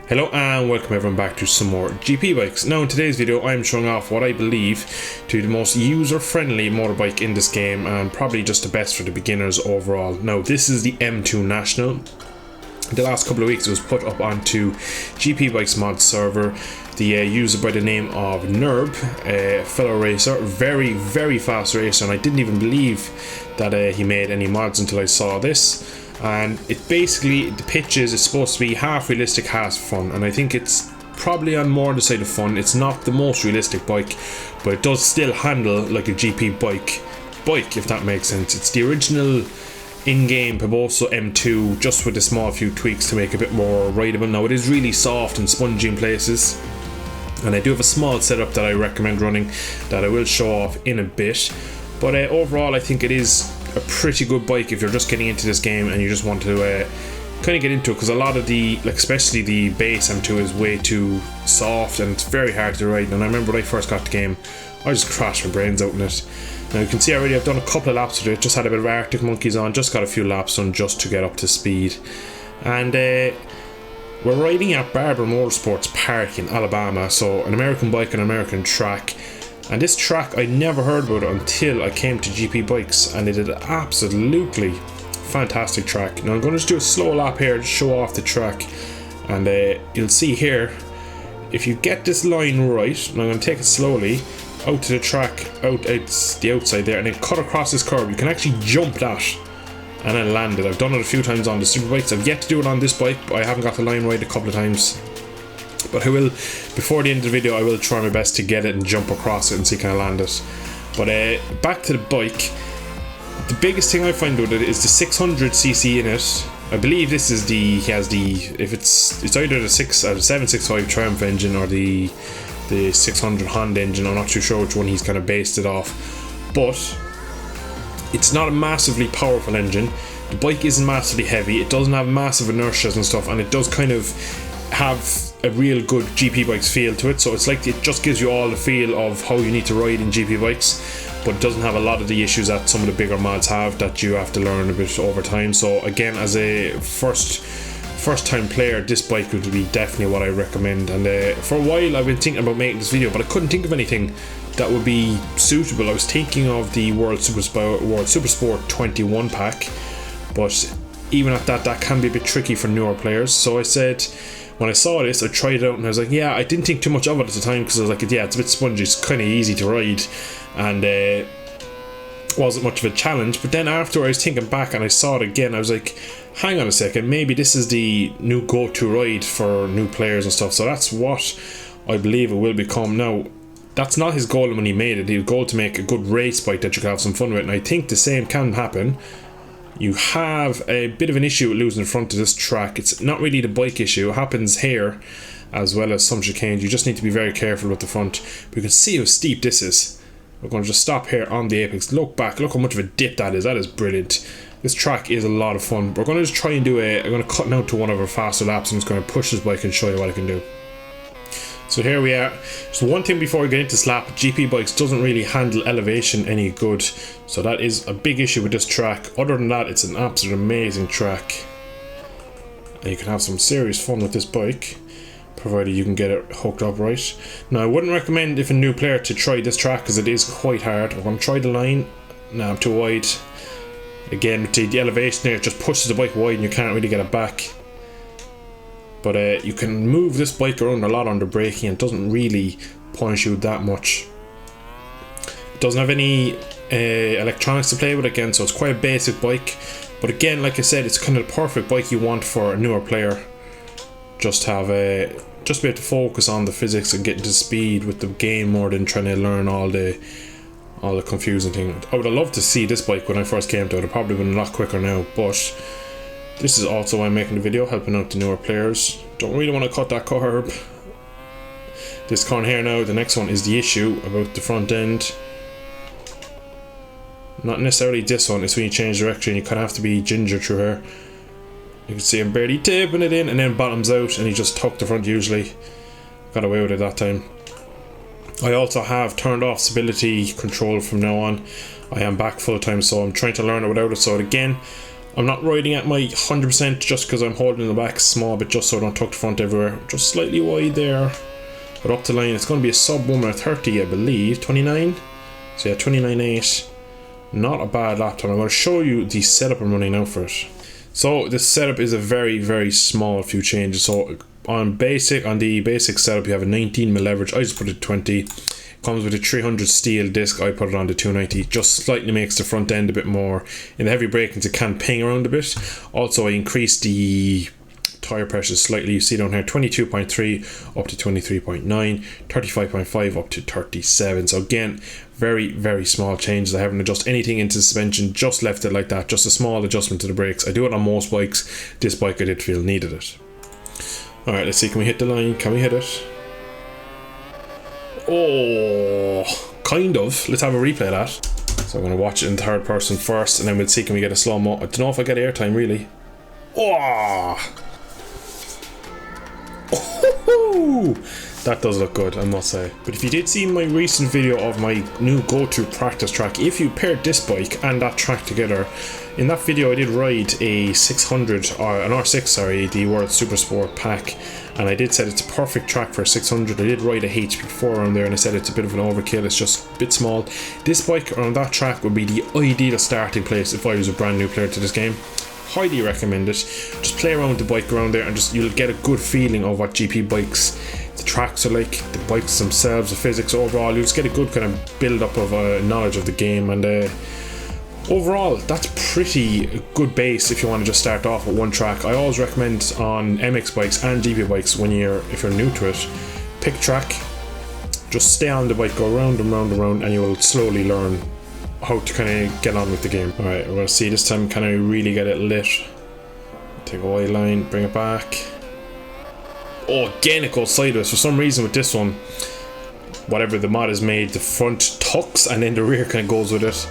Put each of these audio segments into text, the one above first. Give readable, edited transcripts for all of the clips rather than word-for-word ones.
Hello and welcome everyone back to some more GP bikes. Now in today's video I'm showing off what I believe to be the most user-friendly motorbike in this game and probably just the best for the beginners overall. Now this is the M2 National. The last couple of weeks it was put up onto GP Bikes mod server. The user by the name of Nerb, a fellow racer, very fast racer, and I didn't even believe that he made any mods until I saw this. And it basically, the pitches is supposed to be half realistic, half fun, and I think it's probably on more the side of fun. It's not the most realistic bike, but it does still handle like a GP bike, if that makes sense. It's the original in-game Barber M2, just with a small few tweaks to make it a bit more rideable. Now it is really soft and spongy in places, and I do have a small setup that I recommend running that I will show off in a bit. But overall I think it is a pretty good bike if you're just getting into this game and you just want to kind of get into it, because a lot of the, like especially the base M2 is way too soft and it's very hard to ride. And I remember when I first got the game I just crashed my brains out in it. Now you can see already I've done a couple of laps with it, just had a bit of Arctic Monkeys on, just got a few laps on just to get up to speed. And we're riding at Barber Motorsports Park in Alabama, so an American bike, an American track. And this track, I never heard about it until I came to GP Bikes, and it is an absolutely fantastic track. Now I'm going to just do a slow lap here to show off the track, and you'll see here, if you get this line right, and I'm going to take it slowly out to the track, it's the outside there, and then cut across this curb, you can actually jump that and then land it. I've done it a few times on the super bikes. I've yet to do it on this bike, but I haven't got the line right a couple of times. But I will, before the end of the video, I will try my best to get it and jump across it and see can I land it. But back to the bike, the biggest thing I find with it is the 600cc in it. I believe this is the, he has the, if it's either the 765 Triumph engine or the 600 Honda engine. I'm not too sure which one he's kind of based it off. But it's not a massively powerful engine. The bike isn't massively heavy. It doesn't have massive inertias and stuff, and it does kind of have a real good GP Bikes feel to it. So it's like it just gives you all the feel of how you need to ride in GP Bikes, but it doesn't have a lot of the issues that some of the bigger mods have that you have to learn a bit over time. So again, as a first time player, this bike would be definitely what I recommend. And for a while I've been thinking about making this video, but I couldn't think of anything that would be suitable. I was thinking of the World Supersport 21 pack, but even at that can be a bit tricky for newer players. So I said, when I saw this, I tried it out and I was like, yeah, I didn't think too much of it at the time, because I was like, yeah, it's a bit spongy, it's kind of easy to ride, and wasn't much of a challenge. But then after I was thinking back and I saw it again, I was like, hang on a second, maybe this is the new go-to ride for new players and stuff. So that's what I believe it will become. Now that's not his goal when he made it. His goal to make a good race bike that you can have some fun with, and I think the same can happen. You have a bit of an issue with losing the front of this track. It's not really the bike issue, it happens here as well as some chicanes. You just need to be very careful with the front. But you can see how steep this is. We're going to just stop here on the apex, look back, look how much of a dip that is. That is brilliant. This track is a lot of fun. We're going to just try and do I'm going to cut now to one of our faster laps. I'm just going to push this bike and show you what I can do. So here we are. So one thing before we get into this lap, GP Bikes doesn't really handle elevation any good, so that is a big issue with this track. Other than that, it's an absolute amazing track, and you can have some serious fun with this bike, provided you can get it hooked up right. Now I wouldn't recommend, if a new player, to try this track because it is quite hard. I'm going to try the line. Now I'm too wide. Again, the elevation there just pushes the bike wide and you can't really get it back. But you can move this bike around a lot under braking, and it doesn't really punish you that much. It doesn't have any electronics to play with again, so it's quite a basic bike. But again, like I said, it's kind of the perfect bike you want for a newer player. Just have just be able to focus on the physics and getting to speed with the game more than trying to learn all the confusing things. I would have loved to see this bike when I first came to it. It probably been a lot quicker now, but this is also why I'm making the video, helping out the newer players. Don't really want to cut that curb. This corner here now, the next one is the issue about the front end. Not necessarily this one, it's when you change direction, you kind of have to be ginger through here. You can see I'm barely tipping it in and then bottoms out, and he just tucked the front usually. Got away with it that time. I also have turned off stability control from now on. I am back full time, so I'm trying to learn it without it. So again, I'm not riding at my 100% just because I'm holding the back small bit just so I don't tuck the front everywhere. Just slightly wide there. But up the line, it's going to be a sub 1 minute 30, I believe. 29? So yeah, 29.8. Not a bad lap time. I'm going to show you the setup I'm running now for it. So this setup is a very, very small few changes. So on the basic setup, you have a 19mm leverage. I just put it 20. Comes with a 300 steel disc. I put it on the 290. Just slightly makes the front end a bit more. In the heavy brakings, it can ping around a bit. Also, I increased the tire pressure slightly. You see down here, 22.3 up to 23.9, 35.5 up to 37. So again, very, very small changes. I haven't adjusted anything into the suspension, just left it like that. Just a small adjustment to the brakes. I do it on most bikes. This bike I did feel needed it. Alright, let's see, can we hit the line? Can we hit it? Oh, kind of. Let's have a replay of that. So I'm going to watch it in third person first, and then we'll see can we get a slow-mo. I don't know if I get airtime really. Oh! That does look good, I must say. But if you did see my recent video of my new go-to practice track, if you paired this bike and that track together, in that video I did ride a 600, or an R6, sorry, the World Super Sport pack, and I did said it's a perfect track for a 600. I did ride a HP4 on there and I said it's a bit of an overkill, it's just a bit small. This bike on that track would be the ideal starting place if I was a brand new player to this game. Highly recommend it. Just play around the bike around there and just you'll get a good feeling of what GP bikes, the tracks are like, the bikes themselves, the physics overall. You'll just get a good kind of build up of knowledge of the game, and overall that's pretty good base if you want to just start off with one track. I always recommend on MX bikes and GP bikes, if you're new to it, pick a track, just stay on the bike, go round and round and round, and you will slowly learn how to kind of get on with the game. Alright, we're going to see this time can I really get it lit. Take a wide line, bring it back. Oh, again it goes sideways. For some reason with this one, whatever the mod is made, the front tucks and then the rear kind of goes with it.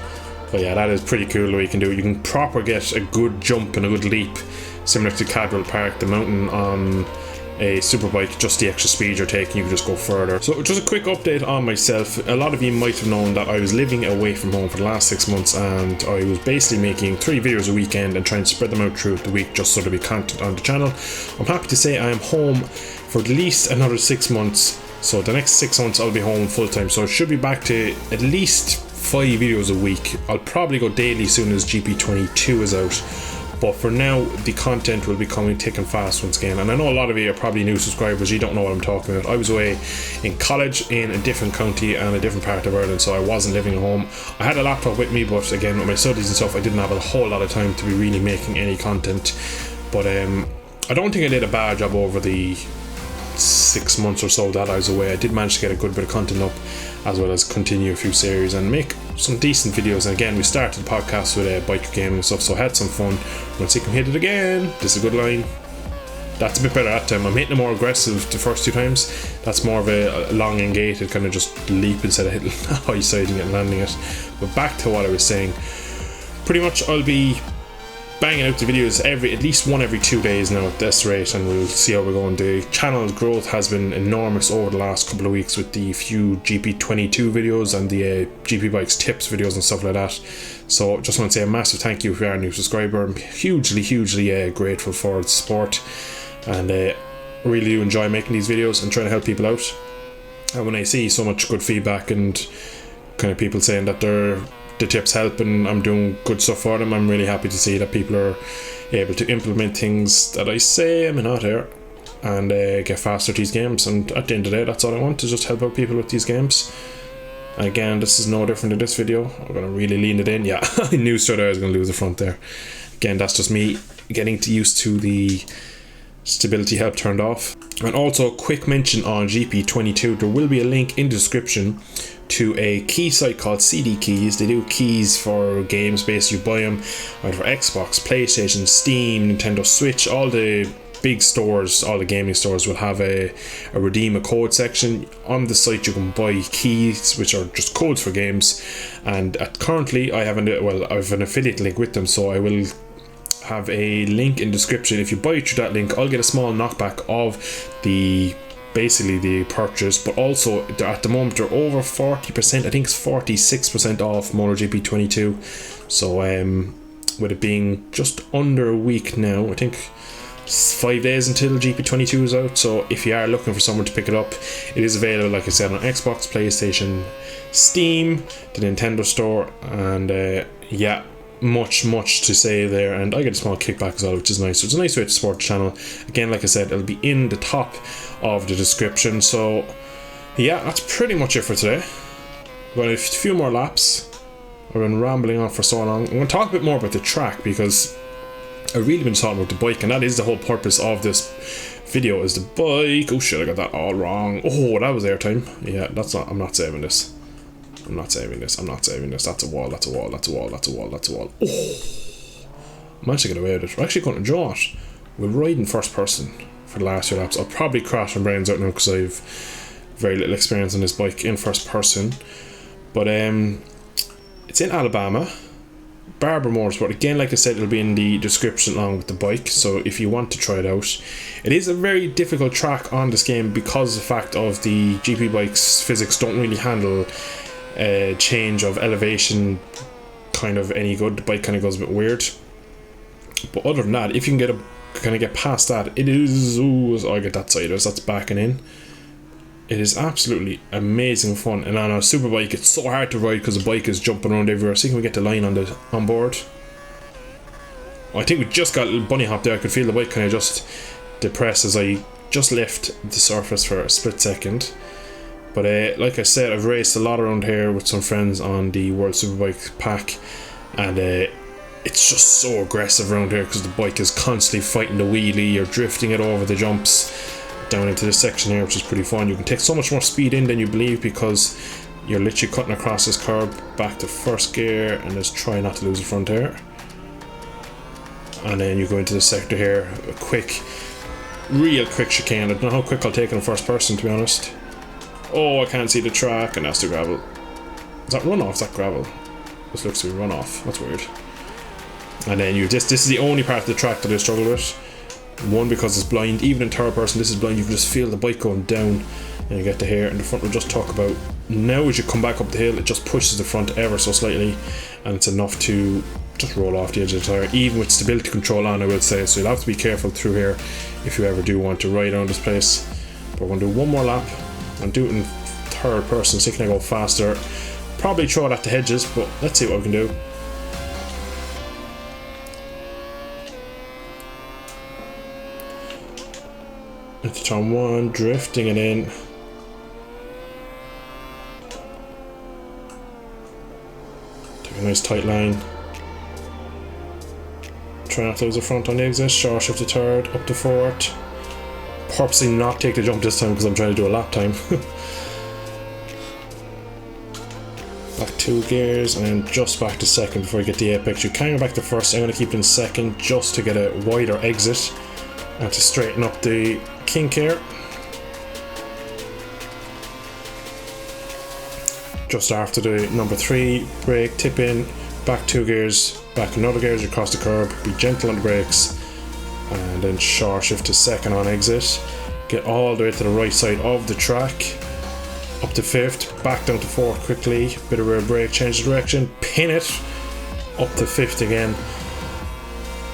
But yeah, that is pretty cool the way you can do it. You can proper get a good jump and a good leap, similar to Cadwell Park, the mountain on a superbike. Just the extra speed you're taking, you can just go further. So just a quick update on myself. A lot of you might have known that I was living away from home for the last 6 months, and I was basically making 3 videos a weekend and trying to spread them out throughout the week just so there'll be content on the channel. I'm happy to say I am home for at least another 6 months. So the next 6 months I'll be home full time, so I should be back to at least 5 videos a week. I'll probably go daily as soon as GP22 is out. But for now, the content will be coming thick and fast once again. And I know a lot of you are probably new subscribers, you don't know what I'm talking about. I was away in college in a different county and a different part of Ireland, so I wasn't living at home. I had a laptop with me, but again, with my studies and stuff, I didn't have a whole lot of time to be really making any content. But I don't think I did a bad job over the 6 months or so that I was away. I did manage to get a good bit of content up, as well as continue a few series and make some decent videos. And again, we started the podcast with biker gaming and stuff, so I had some fun. Let's see if I can hit it again. This is a good line. That's a bit better that time. I'm hitting it more aggressive the first 2 times. That's more of a long and gated kind of just leap instead of hitting high siding it and landing it. But back to what I was saying, pretty much I'll be banging out the videos at least one every 2 days now at this rate, and we'll see how we're going. The channel's growth has been enormous over the last couple of weeks with the few GP22 videos and the GP Bikes tips videos and stuff like that. So just want to say a massive thank you if you are a new subscriber. I'm hugely grateful for the support, and really do enjoy making these videos and trying to help people out. And when I see so much good feedback and kind of people saying that the tips help and I'm doing good stuff for them, I'm really happy to see that people are able to implement things that I say I'm not here and get faster at these games. And at the end of the day, that's all I want, is just help out people with these games. And again, this is no different to this video. I'm going to really lean it in. Yeah, I knew straight away I was going to lose the front there. Again, that's just me getting used to the stability help turned off. And also a quick mention on GP22, there will be a link in the description to a key site called CD Keys. They do keys for games, basically you buy them either for Xbox, PlayStation, Steam, Nintendo Switch. All the big stores, all the gaming stores will have a redeem a code section. On the site you can buy keys which are just codes for games, and currently I have an affiliate link with them, so I will have a link in description. If you buy it through that link, I'll get a small knockback of basically the purchase, but also at the moment they're over 40%, I think it's 46% off MotoGP 22. So with it being just under a week now. I think it's 5 days until GP22 is out, so if you are looking for someone to pick it up, it is available, like I said, on Xbox, PlayStation, Steam, the Nintendo store, and yeah, much to say there, and I get a small kickback as well, which is nice. So it's a nice way to support the channel. Again, like I said, it'll be in the top of the description. So yeah, that's pretty much it for today. I've got a few more laps. I've been rambling on for so long. I'm going to talk a bit more about the track, because I've really been talking about the bike, and that is the whole purpose of this video, is the bike. Oh shit, I got that all wrong. Oh, that was airtime. Yeah, that's not, I'm not saving this. I'm not saving this. I'm not saving this. That's a wall. That's a wall. That's a wall. That's a wall. That's a wall. Oh, I managed to get away with it. We're actually going to draw it. We'll ride in first person for the last few laps. I'll probably crash my brains out now because I've very little experience on this bike in first person. But it's in Alabama. Barber Motorsport. Again, like I said, it'll be in the description along with the bike, so if you want to try it out. It is a very difficult track on this game because of the fact of the GP bikes physics don't really handle change of elevation kind of any good. The bike kind of goes a bit weird, but other than that, if you can get past that, it is, ooh, I get that sideways, that's backing in. It is absolutely amazing fun, and on a super bike it's so hard to ride because the bike is jumping around everywhere. See, can we get the line on board? I think we just got a little bunny hop there. I could feel the bike kind of just depress as I just left the surface for a split second. But like I said, I've raced a lot around here with some friends on the World Superbike pack, and it's just so aggressive around here because the bike is constantly fighting the wheelie. You're drifting it over the jumps down into this section here, which is pretty fun. You can take so much more speed in than you believe because you're literally cutting across this curb. Back to first gear and just try not to lose the front here, and then you go into the sector here, a quick, real quick chicane. I don't know how quick I'll take it in first person, to be honest. Oh, I can't see the track, and that's the gravel. Is that runoff? Is that gravel? This looks to be runoff. That's weird. And then this is the only part of the track that I struggle with. One, because it's blind. Even in third person, this is blind. You can just feel the bike going down, and you get to here, and the front will just talk about. Now, as you come back up the hill, it just pushes the front ever so slightly, and it's enough to just roll off the edge of the tyre, even with stability control on, I will say. So you'll have to be careful through here if you ever do want to ride around this place. But we're going to do one more lap and do it in third person, so you can go faster. Probably throw it at the hedges, but let's see what we can do. Into turn one, drifting it in. Take a nice tight line. Try not to lose the front on the exit. Short shift to third, up to fourth. Purposely not take the jump this time because I'm trying to do a lap time. Back 2 gears and then just back to second before you get the apex. You can go back to first. I'm going to keep it in second just to get a wider exit and to straighten up the kink here. Just after the number 3 brake, tip in, back 2 gears, back another gears across the curb, be gentle on the brakes, and then short shift to second on exit. Get all the way to the right side of the track, up to 5th, back down to 4th quickly, bit of rear brake, change the direction, pin it, up to 5th again.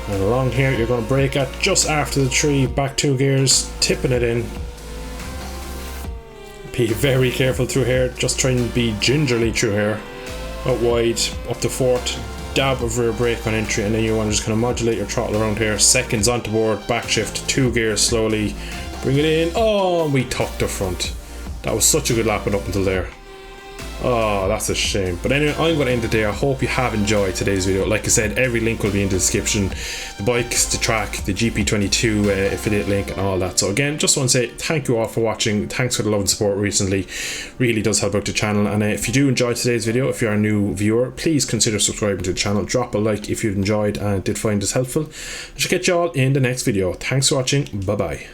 And along here you're going to brake at just after the tree, back 2 gears, tipping it in. Be very careful through here, just try and be gingerly through here. Out wide, up to 4th, dab of rear brake on entry, and then you want to just kind of modulate your throttle around here. Seconds onto board, back shift, 2 gears slowly, bring it in. Oh, we tucked the front. That was such a good lap up until there. Oh, that's a shame. But anyway, I'm going to end it there. I hope you have enjoyed today's video. Like I said, every link will be in the description. The bikes, the track, the GP22 affiliate link and all that. So again, just want to say thank you all for watching. Thanks for the love and support recently. Really does help out the channel. And if you do enjoy today's video, if you're a new viewer, please consider subscribing to the channel. Drop a like if you enjoyed and did find this helpful. I shall catch you all in the next video. Thanks for watching. Bye bye.